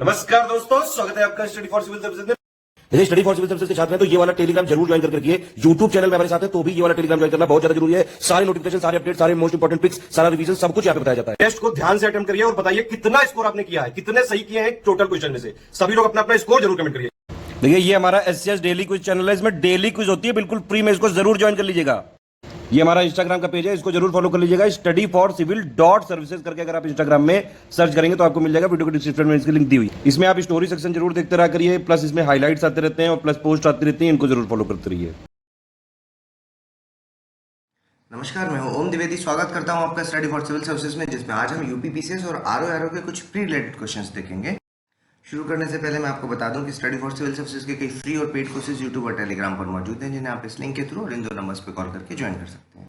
नमस्कार दोस्तों, स्वागत है आपका स्टडी फॉर सिविल सर्विसेज में। जैसे स्टडी फॉर सिविल सर्विसेज के छात्र हैं तो ये वाला टेलीग्राम जरूर ज्वाइन करके रखिए। यूट्यूब चैनल में हमारे साथ है तो भी ये वाला टेलीग्राम ज्वाइन करना बहुत ज्यादा जरूरी है। सारे नोटिफिकेशन, सारे अपडेट, सारे मोस्ट इंपोर्टेंट पिक्स, सारा रिवीजन सब कुछ यहाँ पे बताया जाता है। टेस्ट को ध्यान से अटेम्प्ट करिए और बताइए कितना स्कोर आपने किया है, कितने सही किए हैं टोटल क्वेश्चन में से। सभी लोग अपना अपना स्कोर जरूर कमेंट करिए। देखिए ये हमारा एससीएस डेली क्विज चैनल है, इसमें डेली क्विज होती है, बिल्कुल फ्री में, इसको जरूर ज्वाइन कर लीजिएगा। ये हमारा इंस्टाग्राम का पेज है, इसको जरूर फॉलो कर लीजिएगा। Study for civil dot services करके अगर आप इंस्टाग्राम में सर्च करेंगे तो आपको मिल जाएगा। वीडियो के डिस्क्रिप्शन में इसकी लिंक दी हुई। इसमें आप स्टोरी सेक्शन जरूर देखते रहा करिए, प्लस इसमें हाईलाइट्स आते रहते हैं और प्लस पोस्ट आती रहती है, इनको जरूर फॉलो करते रहिए। नमस्कार, मैं हूं ओम द्विवेदी। स्वागत करता हूं आपका स्टडी फॉर सिविल सर्विसेज में, जिसमें आज हम यूपीपीसीएस और आरओ के कुछ प्री रिलेटेड क्वेश्चंस देखेंगे। शुरू करने से पहले मैं आपको बता दूं कि स्टडी फॉर सिविल सर्विसेज के कई फ्री और पेड कोर्सेज यूट्यूब और टेलीग्राम पर मौजूद हैं, जिन्हें आप इस लिंक के थ्रू और इन दो नंबर्स पर कॉल करके ज्वाइन कर सकते हैं।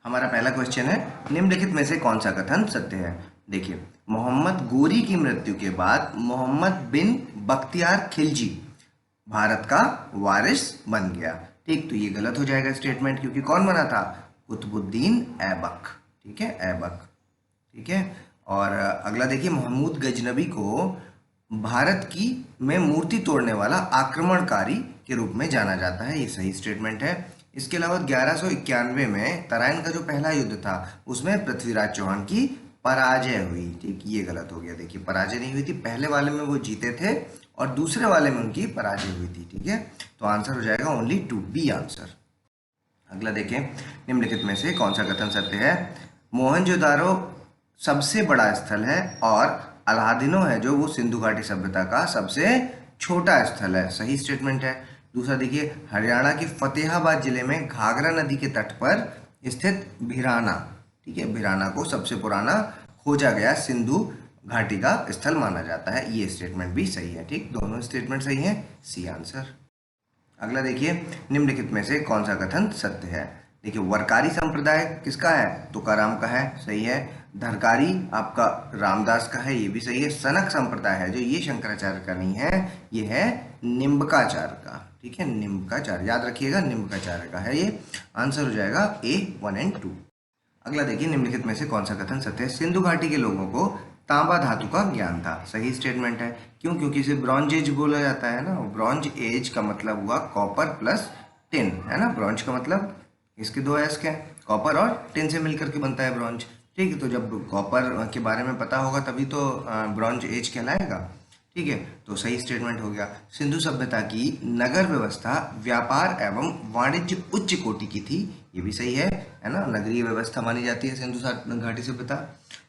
हमारा पहला क्वेश्चन है, निम्नलिखित में से कौन सा कथन सत्य है। देखिए, मोहम्मद गोरी की मृत्यु के बाद मोहम्मद बिन बख्तियार खिलजी भारत का वारिस बन गया। ठीक, तो ये गलत हो जाएगा स्टेटमेंट, क्योंकि कौन बना था? कुतुबुद्दीन ऐबक। ठीक है, ऐबक। ठीक है, और अगला देखिए, महमूद गजनबी को भारत की में मूर्ति तोड़ने वाला आक्रमणकारी के रूप में जाना जाता है। ये सही स्टेटमेंट है। इसके अलावा 1191 में तराइन का जो पहला युद्ध था उसमें पृथ्वीराज चौहान की पराजय हुई। ठीक, ये गलत हो गया। देखिए, पराजय नहीं हुई थी, पहले वाले में वो जीते थे और दूसरे वाले में उनकी पराजय हुई थी। ठीक है, तो आंसर हो जाएगा ओनली 2B आंसर। अगला देखें, निम्नलिखित में से कौन सा कथन सत्य है। मोहनजोदारो सबसे बड़ा स्थल है और अलादीनो है जो वो सिंधु घाटी सभ्यता का सबसे छोटा स्थल है। सही स्टेटमेंट है। दूसरा देखिए, हरियाणा के फतेहाबाद जिले में घाघरा नदी के तट पर स्थित भिराना, ठीक है, भिराना को सबसे पुराना खोजा गया सिंधु घाटी का स्थल माना जाता है। ये स्टेटमेंट भी सही है। ठीक, दोनों स्टेटमेंट सही है। C answer. अगला देखिए, निम्नलिखित में से कौन सा कथन सत्य है। देखिए, वरकारी संप्रदाय किसका है? तुकाराम का है। सही है। धरकारी आपका रामदास का है। ये भी सही है। सनक संप्रदाय है जो, ये शंकराचार्य का नहीं है, ये है निम्बकाचार्य का। ठीक है, निम्बकाचार्य, याद रखिएगा, निम्बकाचार्य का है ये। आंसर हो जाएगा A 1 और 2। अगला देखिए, निम्नलिखित में से कौन सा कथन सत्य है। सिंधु घाटी के लोगों को तांबा धातु का ज्ञान था। सही स्टेटमेंट है। क्यों? क्योंकि इसे ब्रॉन्ज एज बोला जाता है ना। ब्रॉन्ज एज का मतलब हुआ कॉपर प्लस टिन, है ना। ब्रॉन्ज का मतलब इसके दो एस क्या है, कॉपर और टिन से मिलकर के बनता है ब्रॉन्ज। ठीक है, तो जब कॉपर के बारे में पता होगा तभी तो ब्रॉन्ज एज कहलाएगा। ठीक है, तो सही स्टेटमेंट हो गया। सिंधु सभ्यता की नगर व्यवस्था व्यापार एवं वाणिज्य उच्च कोटि की थी। ये भी सही है ना। नगरीय व्यवस्था मानी जाती है सिंधु घाटी सभ्यता,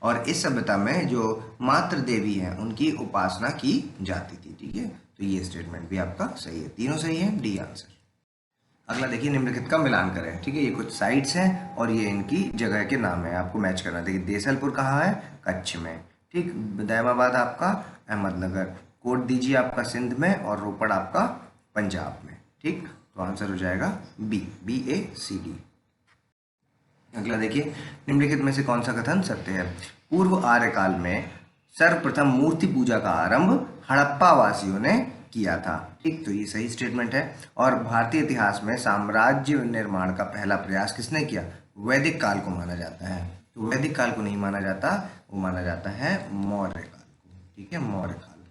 और इस सभ्यता में जो मातृ देवी है उनकी उपासना की जाती थी। ठीक है, तो ये स्टेटमेंट भी आपका सही है। तीनों सही है। D answer. अगला देखिए, निम्नलिखित का मिलान करें। ठीक है, ये कुछ साइट्स हैं और ये इनकी जगह के नाम है, आपको मैच करना। देखिए, देसलपुर कहाँ है? कच्छ में। ठीक, दैमाबाद आपका अहमदनगर, कोट दीजिए आपका सिंध में, और रोपड़ आपका पंजाब में। ठीक, तो आंसर हो जाएगा BACD। अगला देखिए, निम्नलिखित में से कौन सा कथन सत्य है। पूर्व आर्यकाल में सर्वप्रथम मूर्ति पूजा का आरंभ हड़प्पा वासियों ने किया था। ठीक, तो ये सही स्टेटमेंट है। और भारतीय इतिहास में साम्राज्य निर्माण का पहला प्रयास किसने किया? वैदिक काल को माना जाता है। तो वैदिक काल को नहीं माना जाता, वो माना जाता है मौर्य काल को। ठीक है, मौर्य काल।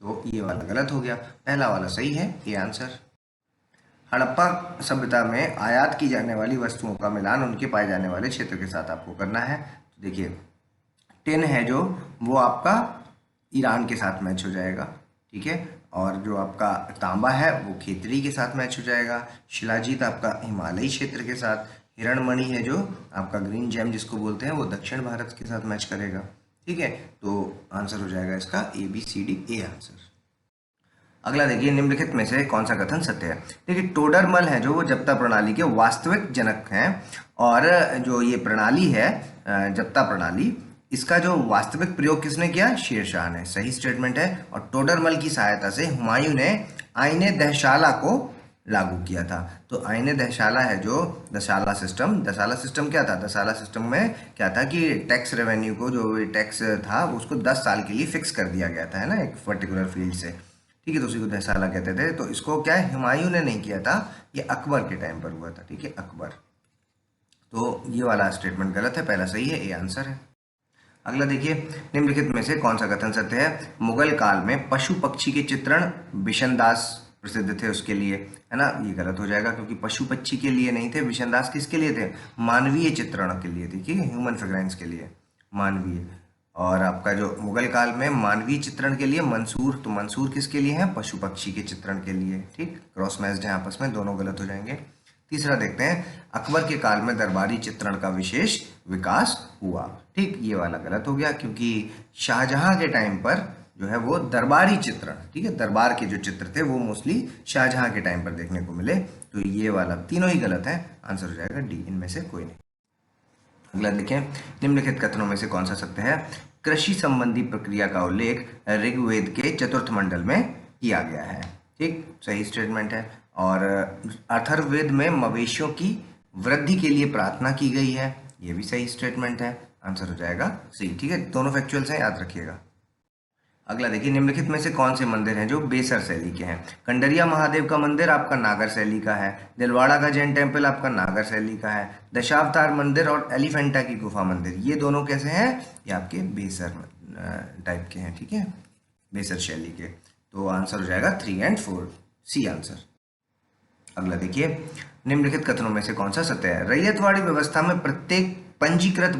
तो ये वाला गलत हो गया, पहला वाला सही है। ये आंसर। हड़प्पा सभ्यता में आयात की जाने वाली वस्तुओं का मिलान उनके पाए जाने वाले क्षेत्र के साथ आपको करना है। तो देखिए, टिन है जो, वो आपका ईरान के साथ मैच हो जाएगा। ठीक है, और जो आपका तांबा है वो खेतरी के साथ मैच हो जाएगा। शिलाजीत आपका हिमालयी क्षेत्र के साथ। हिरणमणि है जो आपका ग्रीन जेम जिसको बोलते हैं, वो दक्षिण भारत के साथ मैच करेगा। ठीक है, तो आंसर हो जाएगा इसका ABCD, A आंसर। अगला देखिए, निम्नलिखित में से कौन सा कथन सत्य है। देखिए, टोडरमल है जो, वो जप्ता प्रणाली के वास्तविक जनक हैं, और जो ये प्रणाली है जप्ता प्रणाली, इसका जो वास्तविक प्रयोग किसने किया? शेरशाह ने। सही स्टेटमेंट है। और टोडरमल की सहायता से हुमायूं ने आईने दहशाला को लागू किया था। तो आईने दहशाला है जो, दसाला सिस्टम क्या था? दसाला सिस्टम में क्या था कि टैक्स रेवेन्यू को, जो टैक्स था उसको 10 साल के लिए फिक्स कर दिया गया था, है ना, एक पर्टिकुलर फील्ड से। ठीक है, तो उसी को दहसाला कहते थे। तो इसको क्या है, हुमायूं ने नहीं किया था, ये अकबर के टाइम पर हुआ था। ठीक है, अकबर। तो ये वाला स्टेटमेंट गलत है, पहला सही है। ए आंसर है। अगला देखिए, निम्नलिखित में से कौन सा कथन सत्य है? मुगल काल में पशु पक्षी के चित्रण बिशनदास प्रसिद्ध थे उसके लिए, है ना। ये गलत हो जाएगा क्योंकि पशु पक्षी के लिए नहीं थे, बिशनदास किसके लिए थे? मानवीय चित्रण के लिए थे, ठीक है, ह्यूमन फिगरेंस के लिए, मानवीय। और आपका जो मुगल काल में मानवीय चित्रण के लिए मंसूर, तो मंसूर किसके लिए है? पशु पक्षी के चित्रण के लिए, ठीक। क्रॉस मैच्ड है आपस में, दोनों गलत हो जाएंगे। तीसरा देखते हैं, अकबर के काल में दरबारी चित्रण का विशेष विकास हुआ, ठीक। ये वाला गलत हो गया क्योंकि शाहजहां के टाइम पर जो है वो दरबारी चित्रण, ठीक है, दरबार के जो चित्र थे वो मोस्टली शाहजहां के टाइम पर देखने को मिले, तो ये वाला तीनों ही गलत है। आंसर हो जाएगा डी, इनमें से कोई नहीं। अगला देखें, निम्नलिखित कथनों में से कौन सा सत्य है? कृषि संबंधी प्रक्रिया का उल्लेख ऋग्वेद के चतुर्थ मंडल में किया गया है, ठीक, सही स्टेटमेंट है। और अथर्ववेद में मवेशियों की वृद्धि के लिए प्रार्थना की गई है, ये भी सही स्टेटमेंट है। आंसर हो जाएगा सी, ठीक है, दोनों फैक्चुअल्स हैं, याद रखिएगा। अगला देखिए, निम्नलिखित में से कौन से मंदिर हैं जो बेसर शैली के हैं? कंडरिया महादेव का मंदिर आपका नागर शैली का है, दिलवाड़ा का जैन टेम्पल आपका नागर शैली का है, दशावतार मंदिर और एलिफेंटा की गुफा मंदिर, ये दोनों कैसे हैं? ये आपके बेसर टाइप के हैं, ठीक है, बेसर शैली के। तो आंसर हो जाएगा 3 और 4, सी आंसर। अगला देखिए, निम्नलिखित कथनों में से कौन सा सत्य है? रैयतवाड़ी व्यवस्था में प्रत्येक पंजीकृत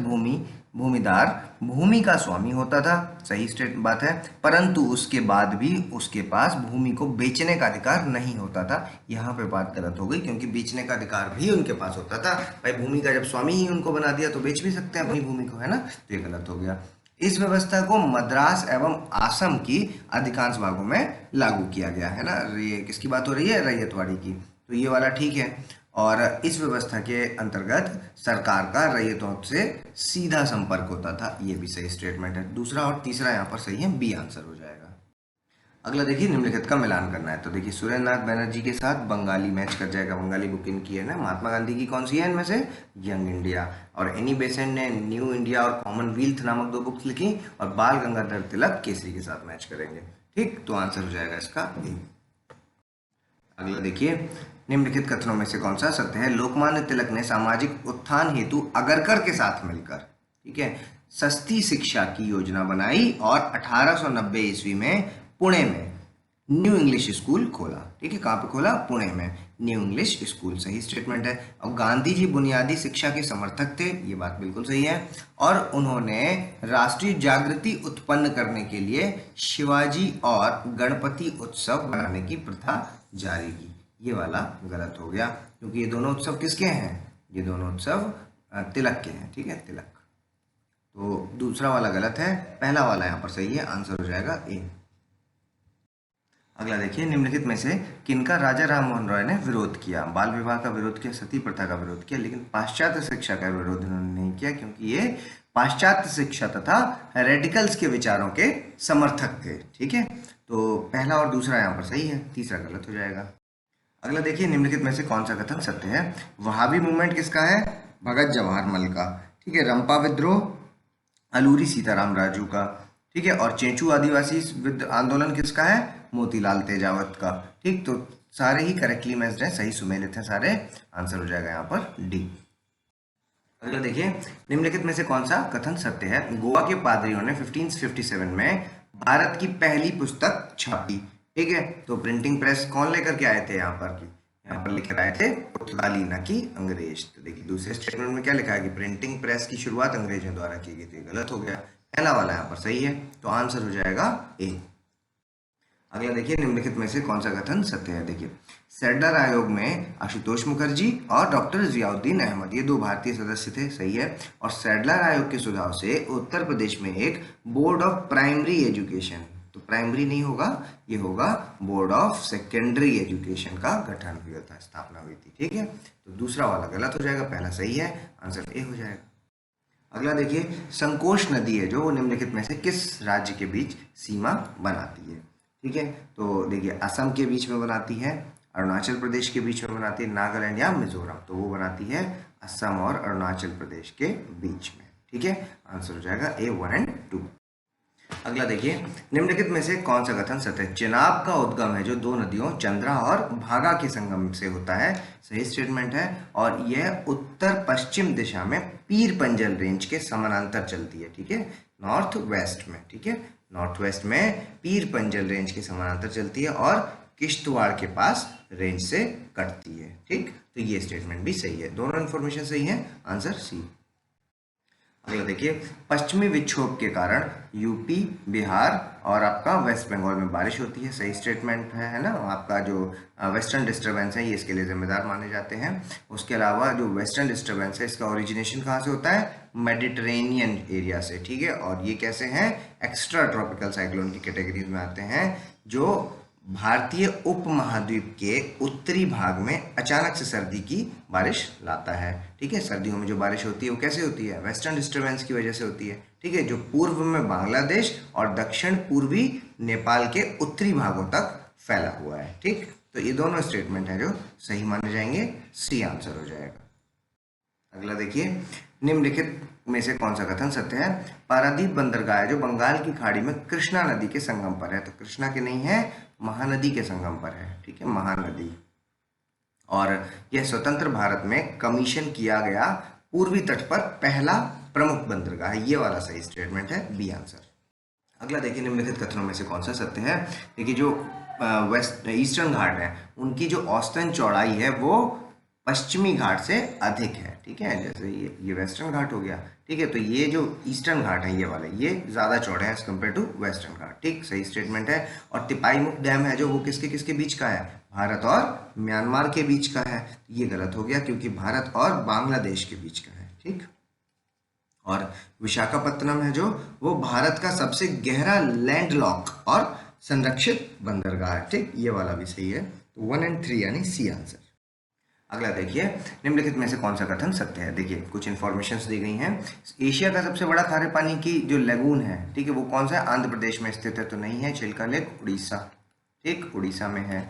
भूमिदार भूमि का स्वामी होता था, सही स्टेट बात है, परंतु उसके बाद भी उसके पास भूमि को बेचने का अधिकार नहीं होता था। यहाँ पे बात गलत हो गई क्योंकि बेचने का अधिकार भी उनके पास होता था। भाई भूमि का जब स्वामी ही उनको बना दिया तो बेच भी सकते हैं अपनी भूमि को, है ना, तो ये गलत हो गया। इस व्यवस्था को मद्रास एवं आसम की अधिकांश भागों में लागू किया गया है ना। ये किसकी बात हो रही है? रैयतवाड़ी की, तो ये वाला ठीक है। और इस व्यवस्था के अंतर्गत सरकार का रैयतों से सीधा संपर्क होता था, ये भी सही स्टेटमेंट है। दूसरा और तीसरा यहाँ पर सही है, बी आंसर हो जाएगा। अगला देखिए, निम्नलिखित का मिलान करना है, तो देखिए सुरेंद्र नाथ बैनर्जी के साथ बंगाली मैच कर जाएगा, बंगाली बुक इनकी है ना। महात्मा गांधी की कौन सी है इनमें से? Young India. और एनी बेसेंट ने न्यू इंडिया और कॉमनवेल्थ नामक 2 बुक्स लिखी, और बाल गंगाधर तिलक केसरी के साथ मैच करेंगे, ठीक, तो आंसर हो जाएगा इसका ए। अगला देखिए, निम्नलिखित कथनों में से कौन सा सत्य है? लोकमान्य तिलक ने सामाजिक उत्थान हेतु अगरकर के साथ मिलकर, ठीक है, सस्ती शिक्षा की योजना बनाई और 1890 ईस्वी में पुणे में न्यू इंग्लिश स्कूल खोला, ठीक है, कहाँ पे खोला? पुणे में न्यू इंग्लिश स्कूल, सही स्टेटमेंट है। और गांधी जी बुनियादी शिक्षा के समर्थक थे, ये बात बिल्कुल सही है। और उन्होंने राष्ट्रीय जागृति उत्पन्न करने के लिए शिवाजी और गणपति उत्सव मनाने की प्रथा जारी की, ये वाला गलत हो गया क्योंकि ये दोनों उत्सव किसके हैं? ये दोनों उत्सव तिलक के हैं, ठीक है, तिलक। तो दूसरा वाला गलत है, पहला वाला यहाँ पर सही है, आंसर हो जाएगा ए। अगला देखिए, निम्नलिखित में से किनका राजा राममोहन रॉय ने विरोध किया? बाल विवाह का विरोध किया, सती प्रथा का विरोध किया, लेकिन पाश्चात्य शिक्षा का विरोध उन्होंने नहीं किया क्योंकि ये पाश्चात्य शिक्षा तथा रेडिकल्स के विचारों के समर्थक थे, ठीक है। तो पहला और दूसरा यहाँ पर सही है, तीसरा गलत हो जाएगा। अगला देखिए, निम्नलिखित में से कौन सा कथन सत्य है? वहाबी मूवमेंट किसका है? भगत जवाहरमल का, ठीक है। रंपा विद्रोह अलूरी सीताराम राजू का, ठीक है। और चेंचू आदिवासी आंदोलन किसका है? मोतीलाल तेजावत का, ठीक। तो सारे ही करेक्टली मैच्ड हैं, सही सुमेलित हैं सारे, आंसर हो जाएगा यहाँ पर डी। अगला देखिए, निम्नलिखित में से कौन सा कथन सत्य है? गोवा के पादरियों ने 1557 में भारत की पहली पुस्तक छापी, ठीक है। तो प्रिंटिंग प्रेस कौन लेकर के आए थे यहाँ पर लेकर आए थे पुर्तगाली, ना कि अंग्रेज। तो देखिए दूसरे स्टेटमेंट में क्या लिखा है कि प्रिंटिंग प्रेस की शुरुआत अंग्रेजों द्वारा की गई थी, गलत हो गया। पहला वाला यहाँ पर सही है, तो आंसर हो जाएगा ए। अगला देखिए, निम्नलिखित में से कौन सा कथन सत्य है? देखिए, सैडलर आयोग में आशुतोष मुखर्जी और डॉक्टर जियाउद्दीन अहमद, ये 2 भारतीय सदस्य थे, सही है। और सैडलर आयोग के सुझाव से उत्तर प्रदेश में एक बोर्ड ऑफ प्राइमरी एजुकेशन, तो प्राइमरी नहीं होगा, ये होगा बोर्ड ऑफ सेकेंडरी एजुकेशन का गठन हुआ था, स्थापना हुई थी, ठीक है। तो दूसरा वाला गलत हो जाएगा, पहला सही है, आंसर ए हो जाएगा। अगला देखिए, संकोश नदी है जो निम्नलिखित में से किस राज्य के बीच सीमा बनाती है? ठीक है, तो देखिए असम के बीच में बनाती है, अरुणाचल प्रदेश के बीच में बनाती है, नागालैंड या मिजोरम, तो वो बनाती है असम और अरुणाचल प्रदेश के बीच में, ठीक है। आंसर हो जाएगा ए 1 और 2। अगला देखिए, निम्नलिखित में से कौन सा कथन सत्य है? चिनाब का उद्गम है जो 2 नदियों चंद्रा और भागा के संगम से होता है, सही स्टेटमेंट है। और यह उत्तर पश्चिम दिशा में पीर पंजल रेंज के समानांतर चलती है, ठीक है। नॉर्थ वेस्ट में, ठीक है। नॉर्थ वेस्ट में पीर पंजल रेंज के समानांतर चलती है और किश्तवाड़ के पास रेंज से कटती है, ठीक। तो ये स्टेटमेंट भी सही है, दोनों इन्फॉर्मेशन सही है, आंसर सी। अगला देखिए, पश्चिमी विक्षोभ के कारण यूपी, बिहार और आपका वेस्ट बंगाल में बारिश होती है, सही स्टेटमेंट है ना। आपका जो वेस्टर्न डिस्टर्बेंस है ये इसके लिए जिम्मेदार माने जाते हैं। उसके अलावा जो वेस्टर्न डिस्टर्बेंस है इसका ओरिजिनेशन कहाँ से होता है, मेडिटेरेनियन एरिया से, ठीक है। और ये कैसे हैं, एक्स्ट्रा ट्रॉपिकल साइक्लोन की कैटेगरीज में आते हैं, जो भारतीय उपमहाद्वीप के उत्तरी भाग में अचानक से सर्दी की बारिश लाता है, ठीक है। सर्दियों में जो बारिश होती है वो कैसे होती है, वेस्टर्न डिस्टर्बेंस की वजह से होती है, ठीक है, जो पूर्व में बांग्लादेश और दक्षिण पूर्वी नेपाल के उत्तरी भागों तक फैला हुआ है, ठीक। तो ये दोनों स्टेटमेंट है जो सही माने जाएंगे, सी आंसर हो जाएगा। अगला देखिए, निम्नलिखित में से कौन सा कथन सत्य है। पारादीप बंदरगाह जो बंगाल की खाड़ी में कृष्णा नदी के संगम पर है, तो कृष्णा के नहीं है, महानदी के संगम पर है, ठीक है, महानदी। और यह स्वतंत्र भारत में कमीशन किया गया पूर्वी तट पर पहला प्रमुख बंदरगाह है, ये वाला सही स्टेटमेंट है, बी आंसर। अगला देखिए, निम्नलिखित कथनों में से कौन सा सत्य है। देखिए, जो वेस्ट ईस्टर्न घाट है उनकी जो औसतन चौड़ाई है वो पश्चिमी घाट से अधिक है, ठीक है। जैसे ये वेस्टर्न घाट हो गया, ठीक है, तो ये जो ईस्टर्न घाट है ये वाले ये ज़्यादा चौड़े हैं एज कम्पेयर टू वेस्टर्न घाट, ठीक, सही स्टेटमेंट है। और तिपाईमुख डैम है जो वो किसके किसके बीच का है, भारत और म्यांमार के बीच का है, ये गलत हो गया क्योंकि भारत और बांग्लादेश के बीच का है, ठीक। और विशाखापत्तनम है जो वो भारत का सबसे गहरा लैंडलॉक और संरक्षित बंदरगाह है, ठीक, ये वाला भी सही है। तो 1 और 3 यानी सी आंसर। अगला देखिए, निम्नलिखित में से कौन सा कथन सत्य है। देखिए, कुछ इन्फॉर्मेशंस दी गई हैं। एशिया का सबसे बड़ा खारे पानी की जो लेगून है, ठीक है, वो कौन सा है, आंध्र प्रदेश में स्थित है, तो नहीं है, चिल्का लेक उड़ीसा, ठीक, उड़ीसा में है,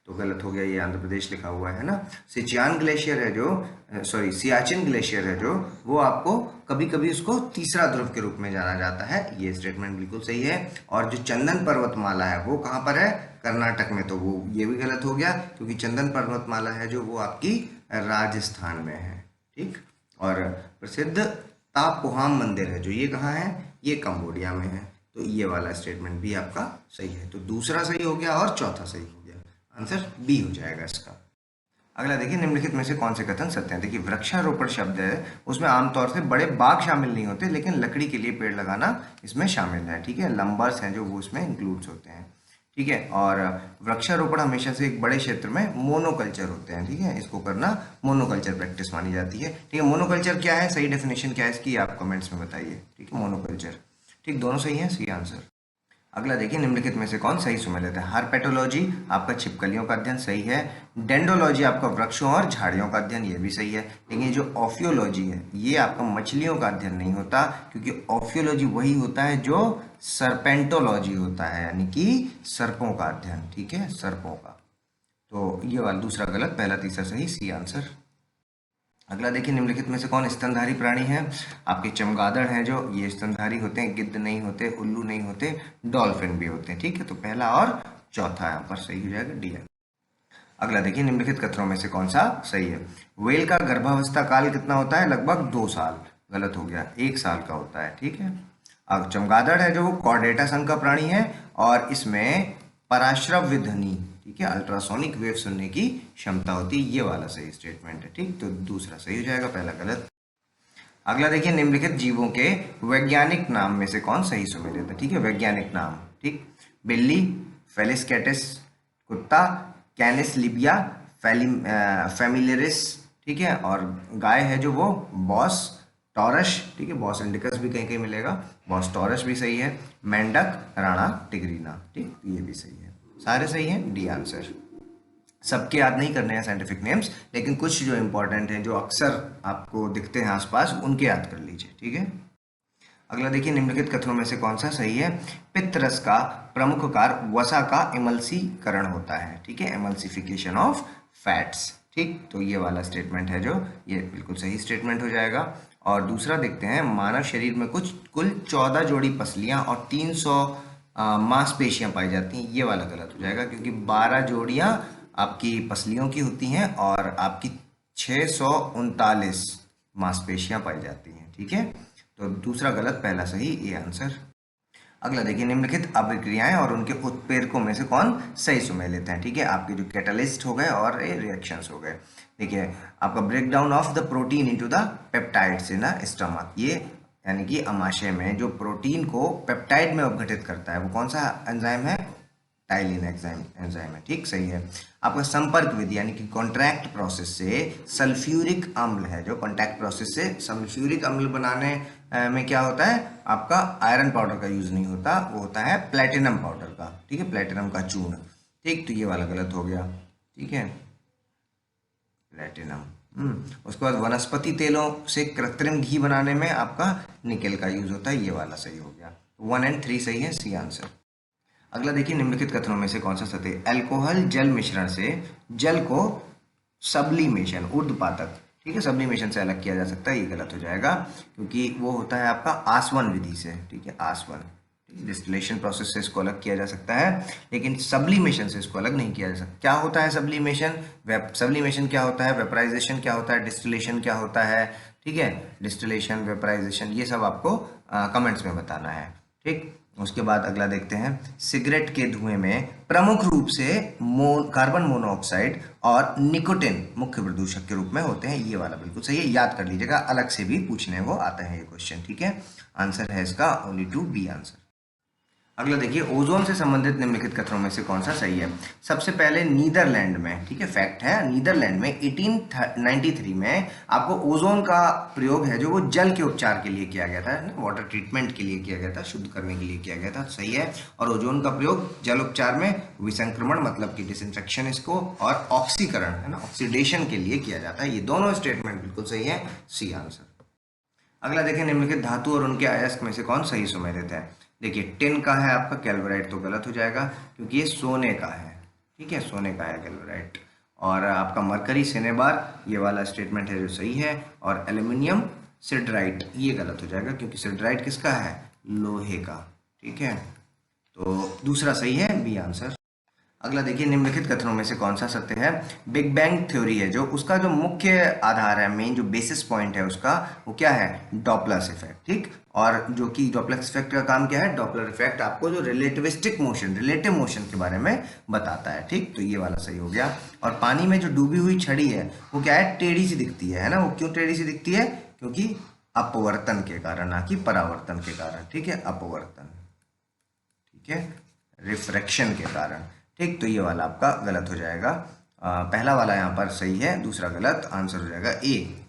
तो गलत हो गया, ये आंध्र प्रदेश लिखा हुआ है ना। सिचियान ग्लेशियर है जो सियाचिन ग्लेशियर है जो वो आपको कभी कभी उसको तीसरा ध्रुव के रूप में जाना जाता है, ये स्टेटमेंट बिल्कुल सही है। और जो चंदन पर्वतमाला है वो कहाँ पर है, कर्नाटक में, तो वो ये भी गलत हो गया क्योंकि चंदन पर्वतमाला है जो वो आपकी राजस्थान में है, ठीक। और प्रसिद्ध तापोहाम मंदिर है जो ये कहाँ है, ये कंबोडिया में है, तो ये वाला स्टेटमेंट भी आपका सही है। तो दूसरा सही हो गया और चौथा सही हो गया, आंसर बी हो जाएगा इसका। अगला देखिए, निम्नलिखित में से कौन से कथन सत्य हैं। देखिए, वृक्षारोपण शब्द है उसमें आमतौर से बड़े बाग शामिल नहीं होते, लेकिन लकड़ी के लिए पेड़ लगाना इसमें शामिल है, ठीक है, लंबर्स हैं जो वो इसमें इंक्लूड्स होते हैं, ठीक है। और वृक्षारोपण हमेशा से एक बड़े क्षेत्र में मोनोकल्चर होते हैं, ठीक है, इसको करना मोनोकल्चर प्रैक्टिस मानी जाती है, ठीक है। मोनोकल्चर क्या है, सही डेफिनेशन क्या है इसकी, आप कमेंट्स में बताइए, ठीक है, मोनोकल्चर, ठीक, दोनों सही है, सी आंसर। अगला देखिए, निम्नलिखित में से कौन सही सुमेलित है। हार्पेटोलॉजी आपका छिपकलियों का अध्ययन सही है। डेंडोलॉजी आपका वृक्षों और झाड़ियों का अध्ययन, ये भी सही है। लेकिन ये जो ऑफियोलॉजी है ये आपका मछलियों का अध्ययन नहीं होता, क्योंकि ऑफियोलॉजी वही होता है जो सर्पेंटोलॉजी होता है, यानी कि सर्पों का अध्ययन, ठीक है, सर्पों का। तो ये वाला दूसरा गलत, पहला तीसरा सही, सी आंसर। अगला देखिए, निम्नलिखित में से कौन स्तनधारी प्राणी है। आपके चमगादड़ हैं जो ये स्तनधारी होते हैं, गिद्ध नहीं होते, उल्लू नहीं होते, डॉल्फिन भी होते हैं, ठीक है। तो पहला और चौथा यहाँ पर सही हो जाएगा, डी। अगला देखिए, निम्नलिखित कथनों में से कौन सा सही है। व्हेल का गर्भावस्था काल कितना होता है, लगभग 2 साल, गलत हो गया, 1 साल का होता है, ठीक है। अब चमगादड़ है जो वो कॉर्डेटा संघ का प्राणी है और इसमें पराश्रव्य ध्वनि, ठीक है, अल्ट्रासोनिक वेव सुनने की क्षमता होती है, ये वाला सही स्टेटमेंट है, ठीक। तो दूसरा सही हो जाएगा, पहला गलत। अगला देखिए, निम्नलिखित जीवों के वैज्ञानिक नाम में से कौन सही सुमेलित है, ठीक है, वैज्ञानिक नाम, ठीक। बिल्ली, फेलिस कैटिस, कुत्ता, कैनिस लिबिया, फैमिलियरिस, ठीक है। और गाय है जो वो बॉस टॉरस, ठीक है, बॉस इंडिकस भी कहीं कहीं मिलेगा, बॉस टॉरस भी सही है। मेंढक, राणा टिग्रीना, ठीक, ये भी सही है, सारे सही हैं, डी आंसर। सबके याद नहीं करने हैं साइंटिफिक नेम्स, लेकिन कुछ जो इंपॉर्टेंट हैं जो अक्सर आपको दिखते हैं आसपास उनके याद कर लीजिए, ठीक है। अगला देखिए, निम्नलिखित कथनों में से कौन सा सही है। पित्तरस का प्रमुख कार्य वसा का एमल्सीकरण होता है, ठीक है, एमल्सिफिकेशन ऑफ फैट्स, ठीक। तो ये वाला स्टेटमेंट है जो ये बिल्कुल सही स्टेटमेंट हो जाएगा। और दूसरा देखते हैं, मानव शरीर में कुल 14 जोड़ी पसलियां और 300 मांसपेशियां पाई जाती हैं, ये वाला गलत हो जाएगा क्योंकि 12 जोड़ियां आपकी पसलियों की होती हैं और आपकी 639 मांसपेशियां पाई जाती हैं, ठीक है। तो दूसरा गलत, पहला सही, ए आंसर। अगला देखिए, निम्नलिखित अभिक्रियाएं और उनके उत्प्रेरकों में से कौन सही सुमेल लेते हैं। ठीक है, आपके जो कैटलिस्ट हो गए और ये रिएक्शंस हो गए। देखिए, आपका break down of the protein into the peptides in the stomach, ये यानी कि अमाशय में जो प्रोटीन को पेप्टाइड में अपघटित करता है वो कौन सा एंजाइम है, टाइलिन एंजाइम है। ठीक, सही है। आपका संपर्क विधि यानी कि कॉन्ट्रैक्ट प्रोसेस से सल्फ्यूरिक अम्ल है, जो कॉन्टैक्ट प्रोसेस से सल्फ्यूरिक अम्ल बनाने में क्या होता है, आपका आयरन पाउडर का यूज नहीं होता, वो होता है प्लेटिनम पाउडर का। ठीक है, प्लेटिनम का चूर्ण। ठीक, तो ये वाला गलत हो गया। ठीक है, प्लेटिनम। उसके बाद वनस्पति तेलों से कृत्रिम घी बनाने में आपका निकेल का यूज होता है, ये वाला सही हो गया। 1 और 3 सही है, सी आंसर। अगला देखिए, निम्नलिखित कथनों में से कौन सा सत्य है। अल्कोहल जल मिश्रण से जल को सब्लिमेशन, ऊर्ध्वपातक, ठीक है, सब्लिमेशन से अलग किया जा सकता है, ये गलत हो जाएगा क्योंकि वो होता है आपका आसवन विधि से। ठीक है, आसवन, डिस्टिलेशन प्रोसेस से इसको अलग किया जा सकता है, लेकिन सब्लिमेशन से इसको अलग नहीं किया जा सकता। क्या होता है सब्लिमेशन, सब्लिमेशन क्या होता है, वेपराइजेशन क्या होता है, डिस्टिलेशन क्या होता है। ठीक है, डिस्टिलेशन, वेपराइजेशन, ये सब आपको कमेंट्स में बताना है। ठीक, उसके बाद अगला देखते हैं, सिगरेट के धुएं में प्रमुख रूप से कार्बन मोनोऑक्साइड और निकोटिन मुख्य प्रदूषक के रूप में होते हैं, ये वाला बिल्कुल सही है, याद कर लीजिएगा, अलग से भी पूछने को आता है ये क्वेश्चन। ठीक है, आंसर है इसका ओनली 2 बी आंसर। अगला देखिए, ओजोन से संबंधित निम्नलिखित कथनों में से कौन सा सही है। सबसे पहले नीदरलैंड में, ठीक है, फैक्ट है, नीदरलैंड में 1893 में आपको ओजोन का प्रयोग है जो वो जल के उपचार के लिए किया गया था, वाटर ट्रीटमेंट के लिए किया गया था, शुद्ध करने के लिए किया गया था, सही है। और ओजोन का प्रयोग जल उपचार में विसंक्रमण मतलब कि डिसइंफेक्शन इसको, और ऑक्सीकरण है ना, ऑक्सीडेशन के लिए किया जाता है। ये दोनों स्टेटमेंट बिल्कुल सही है, सी आंसर। अगला देखिए, निम्नलिखित धातु और उनके अयस्क में से कौन सही सुमेलित है। देखिए, टिन का है आपका कैल्वराइट, तो गलत हो जाएगा क्योंकि ये सोने का है। ठीक है, सोने का है कैल्वराइट। और आपका मरकरी सिनेबार, ये वाला स्टेटमेंट है जो सही है। और एल्यूमिनियम सिडराइट, ये गलत हो जाएगा क्योंकि सिडराइट किसका है, लोहे का। ठीक है, तो दूसरा सही है, बी आंसर। अगला देखिए, निम्नलिखित कथनों में से कौन सा सत्य है। बिग बैंग थ्योरी है जो उसका जो मुख्य आधार है, मेन जो बेसिस पॉइंट है उसका, वो क्या है, डॉपलर इफेक्ट। ठीक, और जो कि डॉपलर इफेक्ट का काम क्या है, डॉपलर इफेक्ट आपको जो रिलेटिविस्टिक मोशन, रिलेटिव मोशन के बारे में बताता है। ठीक, तो ये वाला सही हो गया। और पानी में जो डूबी हुई छड़ी है वो क्या है, टेढ़ी सी दिखती है ना। वो क्यों टेढ़ी सी दिखती है, क्योंकि अपवर्तन के कारण, ना कि परावर्तन के कारण। ठीक है, अपवर्तन, ठीक है, रिफ्रैक्शन के कारण। ठीक, तो ये वाला आपका गलत हो जाएगा। पहला वाला यहाँ पर सही है, दूसरा गलत, आंसर हो जाएगा ए।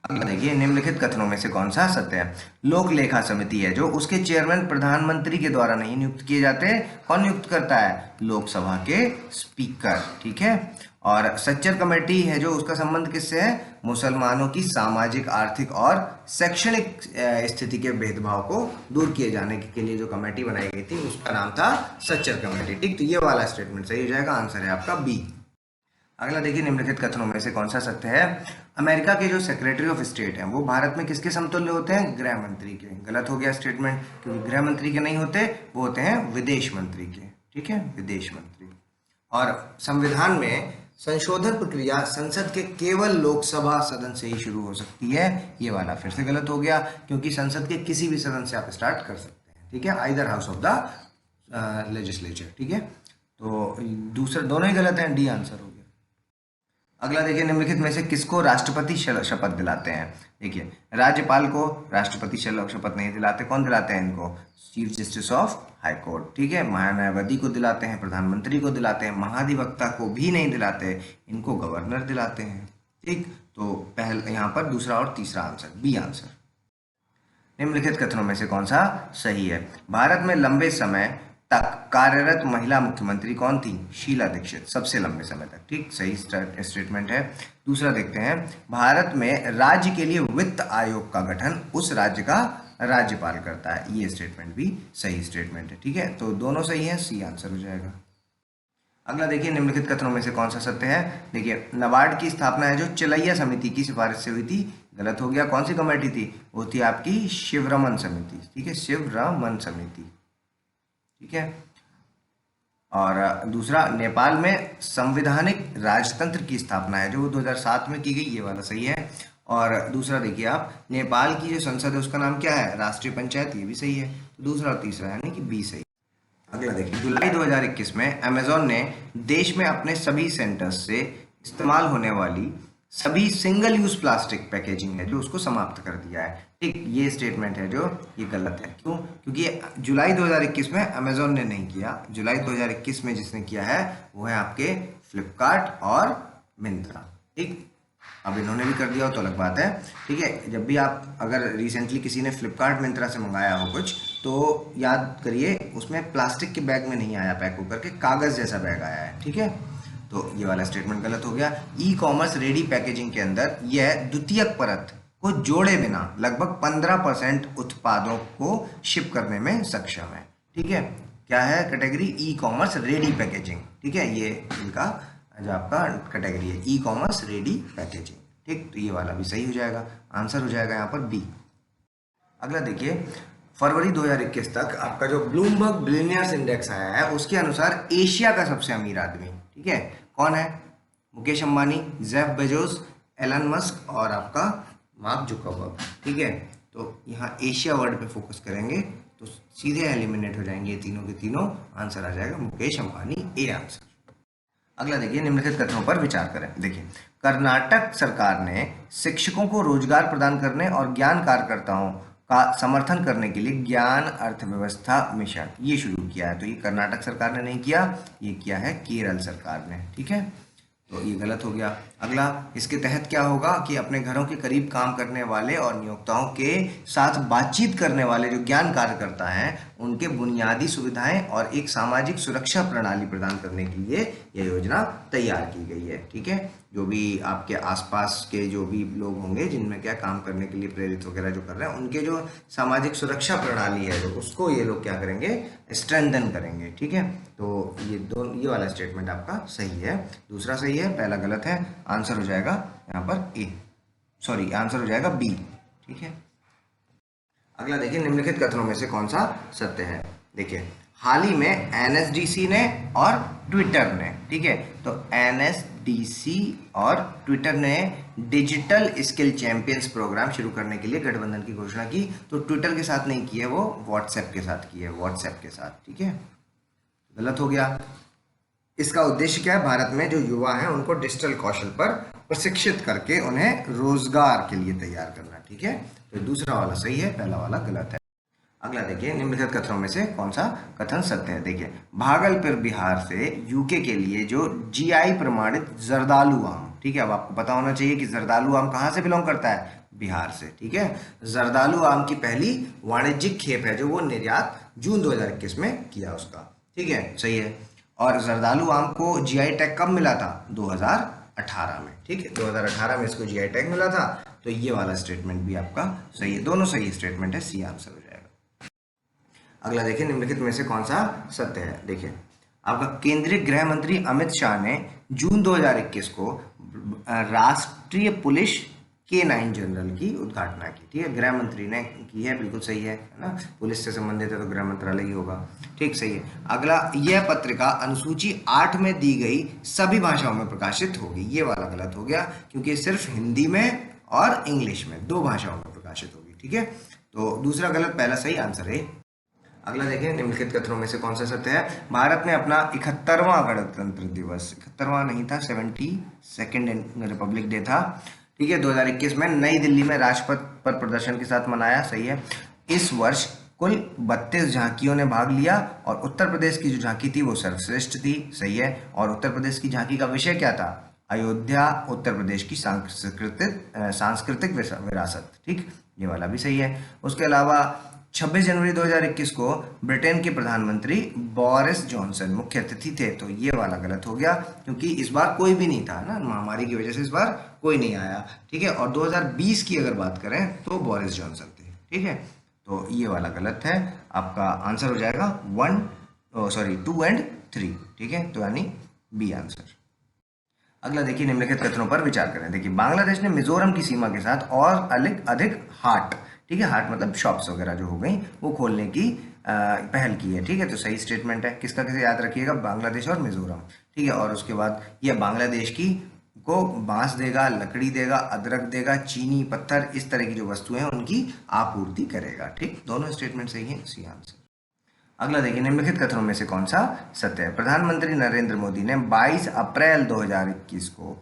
अगला देखिए, निम्नलिखित कथनों में से कौन सा सत्य है। लोक लेखा समिति है जो उसके चेयरमैन प्रधानमंत्री के द्वारा नहीं नियुक्त किए जाते, कौन नियुक्त करता है, लोकसभा के स्पीकर। ठीक है, और सच्चर कमेटी है जो उसका संबंध किससे है, मुसलमानों की सामाजिक, आर्थिक और शैक्षणिक स्थिति के भेदभाव को दूर किए जाने के लिए जो कमेटी बनाई गई थी उसका नाम था सच्चर कमेटी। ठीक, तो ये वाला स्टेटमेंट सही हो जाएगा, आंसर है आपका बी। अगला देखिए, निम्नलिखित कथनों में से कौन सा सत्य है। अमेरिका के जो सेक्रेटरी ऑफ स्टेट हैं वो भारत में किसके समतुल्य होते हैं, गृह मंत्री के। गलत हो गया स्टेटमेंट, क्योंकि गृह मंत्री के नहीं होते, वो होते हैं विदेश मंत्री के। ठीक है, विदेश मंत्री। और संविधान में संशोधन प्रक्रिया संसद के केवल लोकसभा सदन से ही शुरू हो सकती है, ये वाला फिर से गलत हो गया क्योंकि संसद के किसी भी सदन से आप स्टार्ट कर सकते हैं। ठीक है, either house of the legislature. ठीक है, तो दूसरा दोनों ही गलत हैं, डी आंसर हो गया। अगला देखिए, निम्नलिखित में से किसको राष्ट्रपति शपथ दिलाते हैं। देखिए, राज्यपाल को राष्ट्रपति शपथ नहीं दिलाते, कौन दिलाते हैं इनको, chief justice of high court. ठीक है, महान्यायवादी को दिलाते हैं, प्रधानमंत्री को दिलाते हैं, महाधिवक्ता को भी नहीं दिलाते, इनको गवर्नर दिलाते हैं। ठीक, तो पहले यहाँ पर दूसरा और तीसरा आंसर, बी आंसर। निम्नलिखित कथनों में से कौन सा सही है। भारत में लंबे समय तक कार्यरत महिला मुख्यमंत्री कौन थी, शीला दीक्षित, सबसे लंबे समय तक। ठीक, सही स्टेटमेंट है। दूसरा देखते हैं, भारत में राज्य के लिए वित्त आयोग का गठन उस राज्य का राज्यपाल करता है, ये स्टेटमेंट भी सही स्टेटमेंट है। ठीक है, तो दोनों सही है, सी आंसर हो जाएगा। अगला देखिए, निम्नलिखित कथनों में से कौन सा सत्य है। देखिए, नाबार्ड की स्थापना है जो चिलैया समिति की सिफारिश से हुई थी, गलत हो गया। कौन सी कमेटी थी, वो थी आपकी शिवरमन समिति। ठीक है, शिवरमन समिति। ठीक है, और दूसरा, नेपाल में संवैधानिक राजतंत्र की स्थापना है जो 2007 में की गई, ये वाला सही है। और दूसरा देखिए आप, नेपाल की जो संसद है उसका नाम क्या है, राष्ट्रीय पंचायत, ये भी सही है। तो दूसरा और तीसरा यानी कि बी सही। अगला देखिए, जुलाई 2021 में अमेजॉन ने देश में अपने सभी सेंटर्स से इस्तेमाल होने वाली सभी सिंगल यूज प्लास्टिक पैकेजिंग है जो उसको समाप्त कर दिया है। ठीक, ये स्टेटमेंट है जो ये गलत है। क्यों? क्योंकि जुलाई 2021 में अमेजॉन ने नहीं किया, जुलाई 2021 में जिसने किया है वो है आपके फ्लिपकार्ट और मिंत्रा। ठीक, अब इन्होंने भी कर दिया हो तो अलग बात है। ठीक है, जब भी आप अगर रिसेंटली किसी ने फ्लिपकार्ट मिंत्रा से मंगाया हो कुछ, तो याद करिए उसमें प्लास्टिक के बैग में नहीं आया पैक होकर के, कागज़ जैसा बैग आया है। ठीक है, तो ये वाला स्टेटमेंट गलत हो गया। ई कॉमर्स रेडी पैकेजिंग के अंदर यह द्वितीयक परत को जोड़े बिना लगभग 15% उत्पादों को शिप करने में सक्षम है। ठीक है, क्या है category, e commerce ready packaging. ठीक है, ये इनका जो आपका कैटेगरी है ई कॉमर्स रेडी पैकेजिंग। ठीक, तो ये वाला भी सही हो जाएगा, आंसर हो जाएगा यहाँ पर बी। अगला देखिए, फरवरी 2021 तक आपका जो ब्लूमबर्ग बिलियनियर्स इंडेक्स आया है उसके अनुसार एशिया का सबसे अमीर आदमी, ठीक है, कौन है? Mukesh Ambani, Jeff Bezos, Elon Musk और आपका मार्क जुकरबर्ग। ठीक है, तो यहाँ एशिया वर्ड पे फोकस करेंगे तो सीधे एलिमिनेट हो जाएंगे ये तीनों के तीनों, आंसर आ जाएगा मुकेश अंबानी, ए आंसर। अगला देखिए, निम्नलिखित कथनों पर विचार करें। देखिए, कर्नाटक सरकार ने शिक्षकों को रोजगार प्रदान करने और ज्ञान कार्यकर्ताओं का समर्थन करने के लिए ज्ञान अर्थव्यवस्था मिशन ये शुरू किया है। तो ये कर्नाटक सरकार ने नहीं किया, ये किया है केरल सरकार ने। ठीक है, तो ये गलत हो गया। अगला, इसके तहत क्या होगा कि अपने घरों के करीब काम करने वाले और नियोक्ताओं के साथ बातचीत करने वाले जो ज्ञान कार्यकर्ता हैं उनके बुनियादी सुविधाएं और एक सामाजिक सुरक्षा प्रणाली प्रदान करने के लिए यह योजना तैयार की गई है। ठीक है, जो भी आपके आसपास के जो भी लोग होंगे जिनमें क्या काम करने के लिए प्रेरित वगैरह जो कर रहे हैं उनके जो सामाजिक सुरक्षा प्रणाली है जो उसको ये लोग क्या करेंगे, स्ट्रेंथन करेंगे। ठीक है, तो ये वाला स्टेटमेंट आपका सही है, दूसरा सही है, पहला गलत है। आंसर हो जाएगा यहाँ पर ए, सॉरी आंसर हो जाएगा बी। ठीक है, अगला देखिए, निम्नलिखित कथनों में से कौन सा सत्य है? देखिए, हाल ही में एनएसडीसी ने और ट्विटर ने, ठीक है, तो एनएसडीसी और ट्विटर ने डिजिटल स्किल चैंपियंस प्रोग्राम शुरू करने के लिए गठबंधन की घोषणा की। तो ट्विटर के साथ नहीं की है, वो व्हाट्सएप के साथ की है, व्हाट्सएप के साथ। ठीक है, गलत हो गया। इसका उद्देश्य क्या है? भारत में जो युवा हैं उनको डिजिटल कौशल पर प्रशिक्षित करके उन्हें रोजगार के लिए तैयार करना। ठीक है, तो दूसरा वाला सही है, पहला वाला गलत है। अगला देखिए, निम्नलिखित कथनों में से कौन सा कथन सत्य है? देखिए, भागलपुर बिहार से यूके के लिए जो जीआई प्रमाणित जर्दालू आम, ठीक है, अब आपको पता होना चाहिए कि जर्दालू आम कहाँ से बिलोंग करता है, बिहार से। ठीक है, जर्दालू आम की पहली वाणिज्यिक खेप है जो वो निर्यात जून 2021 में किया उसका। ठीक है, सही है। और जर्दालू आम को जीआई टैग कब मिला था? 2018 में। ठीक है, 2018 में इसको जीआई टैग मिला था। तो ये वाला स्टेटमेंट भी आपका सही है, दोनों सही स्टेटमेंट है, सी आंसर हो जाएगा। अगला देखिए, निम्नलिखित में से कौन सा सत्य है? देखिए, आपका केंद्रीय गृह मंत्री अमित शाह ने जून 2021 को राष्ट्रीय पुलिस K9 जनरल की उद्घाटना की। ठीक है, गृह मंत्री ने की है, बिल्कुल सही है ना, पुलिस से संबंधित है तो गृह मंत्रालय ही होगा। ठीक, सही है। अगला, यह पत्रिका अनुसूची 8 में दी गई सभी भाषाओं में प्रकाशित होगी। ये वाला गलत हो गया क्योंकि सिर्फ हिंदी में और इंग्लिश में 2 भाषाओं में प्रकाशित होगी। ठीक है, तो दूसरा गलत, पहला सही, आंसर है। अगला देखें, निम्नलिखित कथनों में से कौन सा सत्य है? भारत ने अपना 71वां गणतंत्र दिवस, 71वां नहीं था, 72nd रिपब्लिक डे था। ठीक है, 2021 में नई दिल्ली में राजपथ पर प्रदर्शन के साथ मनाया। सही है। इस वर्ष कुल 32 झांकियों ने भाग लिया और उत्तर प्रदेश की जो झांकी थी वो सर्वश्रेष्ठ थी। सही है। और उत्तर प्रदेश की झांकी का विषय क्या था? अयोध्या उत्तर प्रदेश की सांस्कृतिक विरासत। ठीक, ये वाला भी सही है। उसके अलावा 26 जनवरी 2021 को ब्रिटेन के प्रधानमंत्री बोरिस जॉनसन मुख्य अतिथि थे। तो ये वाला गलत हो गया क्योंकि इस बार कोई भी नहीं था ना, महामारी की वजह से इस बार कोई नहीं आया। ठीक है, और 2020 की अगर बात करें तो बोरिस जॉनसन थे। ठीक है, तो ये वाला गलत है। आपका आंसर हो जाएगा 2 और 3। ठीक है, तो यानी बी आंसर। अगला देखिए, निम्नलिखित कथनों पर विचार करें। देखिए, बांग्लादेश ने मिजोरम की सीमा के साथ और अधिक हाट, ठीक है, हाट मतलब शॉप्स वगैरह जो हो गई, वो खोलने की पहल की है। ठीक है, तो सही स्टेटमेंट है। किसका किसे याद रखिएगा, बांग्लादेश और मिजोरम। ठीक है, और उसके बाद यह बांग्लादेश की को बांस देगा, लकड़ी देगा, अदरक देगा, चीनी, पत्थर, इस तरह की जो वस्तुएं हैं उनकी आपूर्ति करेगा। ठीक, दोनों स्टेटमेंट सही है, सी आंसर। अगला देखिए, निम्नलिखित कथनों में से कौन सा सत्य है? प्रधानमंत्री नरेंद्र मोदी ने 22 अप्रैल 2021 को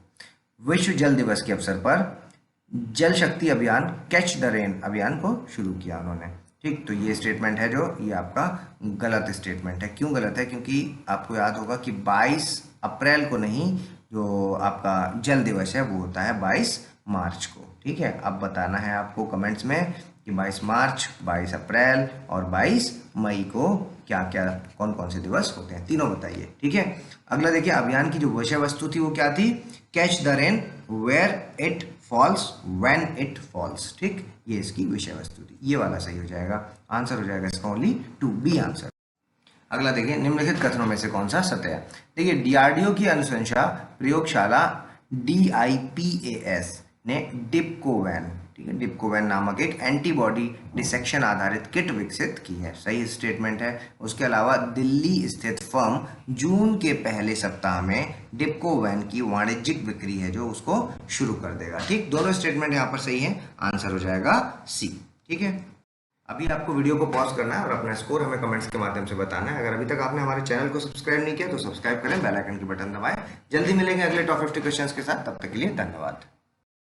विश्व जल दिवस के अवसर पर जल शक्ति अभियान कैच द रेन अभियान को शुरू किया उन्होंने। ठीक, तो ये स्टेटमेंट है जो ये आपका गलत स्टेटमेंट है। क्यों गलत है? क्योंकि आपको याद होगा कि 22 अप्रैल को नहीं, जो आपका जल दिवस है वो होता है 22 मार्च को। ठीक है, अब बताना है आपको कमेंट्स में कि 22 मार्च, 22 अप्रैल और 22 मई को क्या क्या कौन कौन से दिवस होते हैं, तीनों बताइए। ठीक है, अगला देखिए, अभियान की जो विषय वस्तु थी वो क्या थी? Catch the rain where it falls when it falls. ठीक, ये इसकी विषय वस्तु थी। ये वाला सही हो जाएगा, आंसर हो जाएगा इसका ओनली 2B आंसर। अगला देखिए, निम्नलिखित कथनों में से कौन सा सत्य है? देखिए, डीआरडीओ की अनुशंसा प्रयोगशाला DIPAS ने डिप्कोवैन, ठीक है, डिप्कोवैन नामक एक एंटीबॉडी डिसेक्शन आधारित किट विकसित की है। सही स्टेटमेंट है। उसके अलावा दिल्ली स्थित फर्म जून के पहले सप्ताह में डिप्कोवैन की वाणिज्यिक बिक्री है जो उसको शुरू कर देगा। ठीक, दोनों स्टेटमेंट यहाँ पर सही है, आंसर हो जाएगा C। ठीक है, अभी आपको वीडियो को पॉज करना है और अपना स्कोर हमें कमेंट्स के माध्यम से बताना है। अगर अभी तक आपने हमारे चैनल को सब्सक्राइब नहीं किया तो सब्सक्राइब करें, बेल आइकन की बटन दबाएं। जल्दी मिलेंगे अगले टॉप 50 क्वेश्चंस के साथ, तब तक के लिए धन्यवाद।